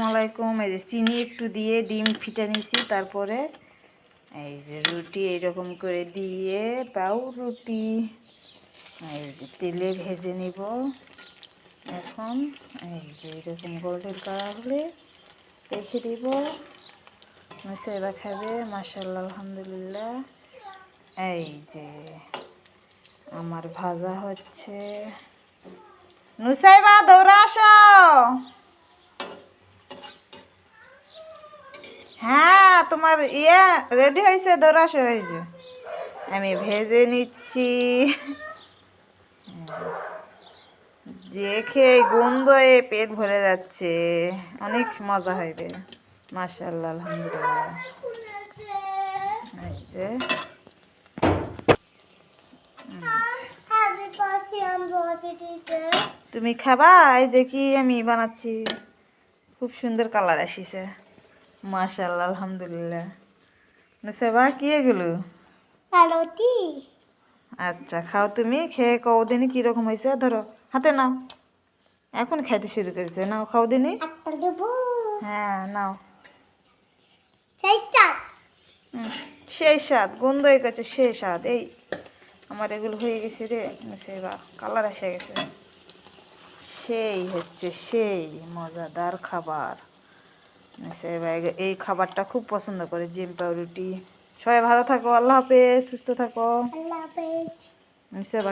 আসসালামু আলাইকুম। এই যে চিনি একটু দিয়ে ডিম ফিটে নিছি, তারপরে এই যে রুটি এইরকম করে দিয়ে পাউরুটি এই যে তেলে ভেজে নিব। এখন এই যে এরকম গোল্ডেন কালার হলে রেখে দিব। মুসাইবা খাবে, মাশাআল্লাহ আলহামদুলিল্লাহ। এই যে আমার ভাজা হচ্ছে। নুসাইবা দৌড়া আসো। হ্যাঁ, তোমার রেডি হয়েছে, দৌড়া আসো। হয়েছে, আমি ভেজে নিচ্ছি। দেখে গন্ধে পেট ভরে যাচ্ছে, অনেক মজা হইবে। মাশাআল্লাহ আলহামদুলিল্লাহ। এই যে তুমি খাবা? এই যে কি আমি বানাচ্ছি, খুব সুন্দর কালার আসিছে। মাশাআল্লাহ আলহামদুলিল্লাহ। নুসাইবা কি এগুলো? রুটি। আচ্ছা খাও, তুমি খেয়ে কও দিনই কিরকম হয়েছে। ধরো হাতে নাও, এখন খাইতে শুরু করেছে। নাও খাও দিনই। হ্যাঁ নাও। সেই স্বাদ, গন্ধ হয়ে গেছে, সেই স্বাদ। এই আমার এগুলো হয়ে গেছে রে নুসাইবা, কালার এসে গেছে। সেই হচ্ছে সেই মজাদার খাবার। নুসাইবা এই খাবারটা খুব পছন্দ করে, জিম পাউরুটি। সবাই ভালো থাকো, আল্লাহ হাফেজ, সুস্থ থাকো। আল্লাহ হাফেজ। নুসাইবা